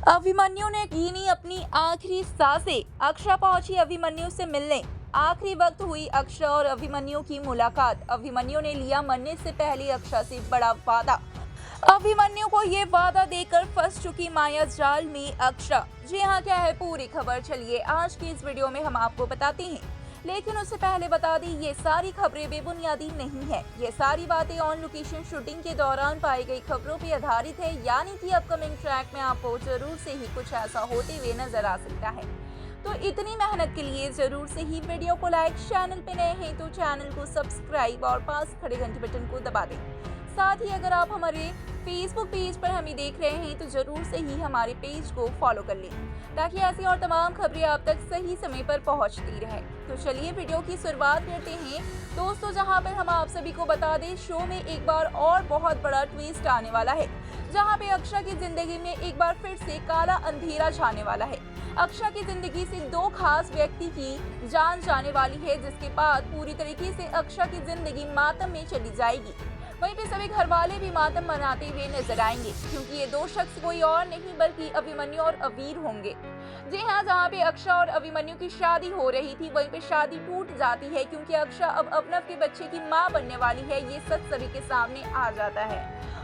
अभिमन्यु ने गिनी अपनी आखिरी सांसें। अक्षरा पहुंची अभिमन्यु से मिलने। आखिरी वक्त हुई अक्षरा और अभिमन्यु की मुलाकात। अभिमन्यु ने लिया मरने से पहले अक्षरा से बड़ा वादा। अभिमन्यु को ये वादा देकर फंस चुकी माया जाल में अक्षरा। जी हाँ, क्या है पूरी खबर, चलिए आज की इस वीडियो में हम आपको बताते हैं। लेकिन उससे पहले बता दी, ये सारी खबरें बेबुनियादी नहीं है। ये सारी बातें ऑन लोकेशन शूटिंग के दौरान पाई गई खबरों पर आधारित है, यानी कि अपकमिंग ट्रैक में आपको जरूर से ही कुछ ऐसा होते हुए नजर आ सकता है। तो इतनी मेहनत के लिए जरूर से ही वीडियो को लाइक, चैनल पे नए हैं तो चैनल को सब्सक्राइब और पास खड़े घंटे बटन को दबा दें। साथ ही अगर आप हमारे फेसबुक पेज पर हमें देख रहे हैं तो जरूर से ही हमारे पेज को फॉलो कर लें, ताकि ऐसी और तमाम खबरें आप तक सही समय पर पहुंचती रहे। तो चलिए वीडियो की शुरुआत करते हैं दोस्तों, जहां पर हम आप सभी को बता दें, शो में एक बार और बहुत बड़ा ट्विस्ट आने वाला है, जहां पे अक्षरा की जिंदगी में एक बार फिर से काला अंधेरा छाने वाला है। अक्षरा की जिंदगी से दो खास व्यक्ति की जान जाने वाली है, जिसके बाद पूरी तरीके से अक्षरा की जिंदगी मातम में चली जाएगी। वहीं पे सभी घर वाले भी मातम मनाते हुए नजर आएंगे, क्योंकि ये दो शख्स कोई और नहीं बल्कि अभिमन्यु और अवीर होंगे। जी हाँ, जहाँ पे अक्षरा और अभिमन्यु की शादी हो रही थी, वहीं पे शादी टूट जाती है, क्योंकि अक्षरा अब अभिनव के बच्चे की मां बनने वाली है। ये सच सभी के सामने आ जाता है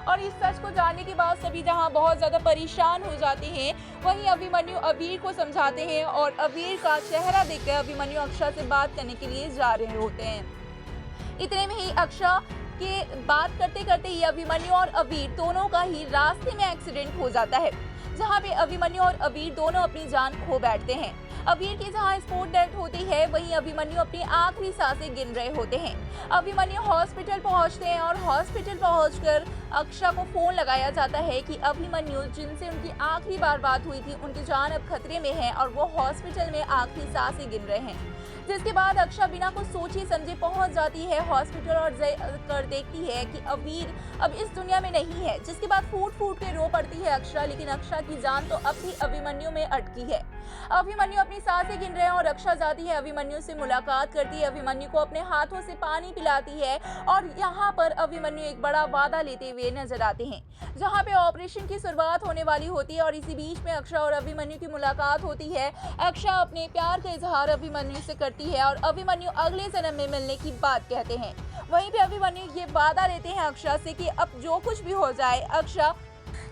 और इस सच को जानने के बाद सभी जहाँ बहुत ज्यादा परेशान हो जाते हैं, वहीं अभिमन्यु अवीर को समझाते हैं और अवीर का चेहरा देखकर अभिमन्यु अक्षरा से बात करने के लिए जा रहे होते हैं। इतने में ही अक्षरा के बात करते करते ही अभिमन्यु और अवीर दोनों का ही रास्ते में एक्सीडेंट हो जाता है, जहां पे अभिमन्यु और अवीर दोनों अपनी जान खो बैठते हैं। अवीर की जहां स्पॉट डेथ होती है, वहीं अभिमन्यु अपनी आखिरी सांसें गिन रहे होते हैं। अभिमन्यु हॉस्पिटल पहुंचते हैं और हॉस्पिटल पहुंचकर अक्षरा को फोन लगाया जाता है कि अभिमन्यु, जिनसे उनकी आखिरी बार बात हुई थी, उनकी जान अब खतरे में है और वो हॉस्पिटल में आखिरी सांसें गिन रहे हैं। जिसके बाद अक्षरा बिना कुछ सोचे समझे पहुंच जाती है हॉस्पिटल और कर देखती है कि अवीर अब इस दुनिया में नहीं है। जिसके बाद फूट फूट के रो पड़ती है अक्षरा, लेकिन अक्षरा की जान तो अब भी अभिमन्यु में अटकी है। अभिमन्यु अपनी सांसें गिन रहे हैं और अक्षरा जाती है अभिमन्यु से मुलाकात करती है, अभिमन्यु को अपने हाथों से पानी पिलाती है और यहाँ पर अभिमन्यु एक बड़ा वादा लेते हुए नजर आते हैं, जहाँ पे ऑपरेशन की शुरुआत होने वाली होती है। और इसी बीच में अक्षरा और अभिमन्यु की मुलाकात होती है। अक्षरा अपने प्यार का इजहार अभिमन्यु से करती है और अभिमन्यु अगले जन्म में मिलने की बात कहते हैं। वहीं पे अभिमन्यु ये वादा लेते हैं अक्षरा से कि अब जो कुछ भी हो जाए, अक्षरा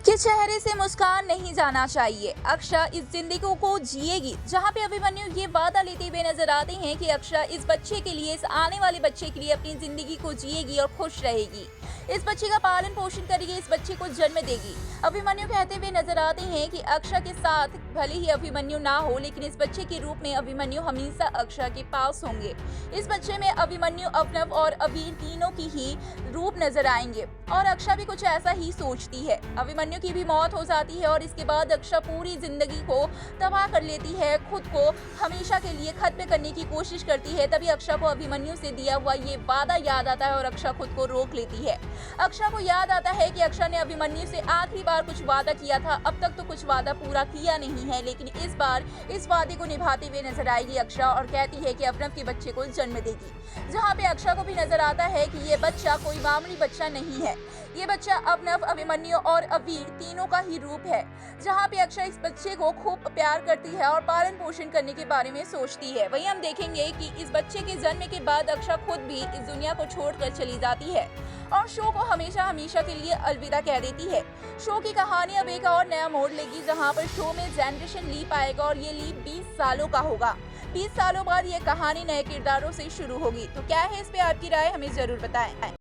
के चेहरे से मुस्कान नहीं जाना चाहिए। अक्षरा इस जिंदगी को जिएगी। जहां पे अभिमन्यु ये वादा लेते हुए नजर आते हैं कि अक्षरा इस बच्चे के लिए, इस आने वाले बच्चे के लिए अपनी जिंदगी को जिएगी और खुश रहेगी, इस बच्चे का पालन पोषण करेगी, इस बच्चे को जन्म देगी। अभिमन्यु कहते हुए नजर आते हैं कि अक्षरा के साथ भले ही अभिमन्यु ना हो, लेकिन इस बच्चे के रूप में अभिमन्यु हमेशा अक्षरा के पास होंगे। इस बच्चे में अभिमन्यु, अभिनव और अवीर तीनों की ही रूप नजर आएंगे और अक्षरा भी कुछ ऐसा ही सोचती है। अभिमन्यु की भी मौत हो जाती है और इसके बाद अक्षरा पूरी जिंदगी को तबाह कर लेती है, खुद को हमेशा के लिए खत्म करने की कोशिश करती है। तभी अक्षरा को अभिमन्यु से दिया हुआ ये वादा याद आता है और अक्षरा खुद को रोक लेती है। अक्षरा को याद आता है कि अक्षरा ने अभिमन्यु से आखिरी बार कुछ वादा किया था। अब तक तो कुछ वादा पूरा किया नहीं है, लेकिन इस बार इस वादे को निभाते हुए नजर आएगी अक्षरा और कहती है कि अभिनव के बच्चे को जन्म देगी। जहां पे अक्षरा को भी नजर आता है कि ये बच्चा कोई मामूली बच्चा नहीं है, ये बच्चा अभिनव, अभिमन्यु और अवीर तीनों का ही रूप है। जहां पे अक्षरा इस बच्चे को खूब प्यार करती है और पालन पोषण करने के बारे में सोचती है। वहीं हम देखेंगे कि इस बच्चे के जन्म के बाद अक्षरा खुद भी इस दुनिया को छोड़कर चली जाती है और शो को हमेशा हमेशा के लिए अलविदा कह देती है। शो की कहानी अब एक और नया मोड़ लेगी, जहां पर शो में जनरेशन लीप आएगा और ये लीप 20 सालों का होगा। 20 सालों बाद ये कहानी नए किरदारों से शुरू होगी। तो क्या है इस पे आपकी राय, हमें जरूर बताएं।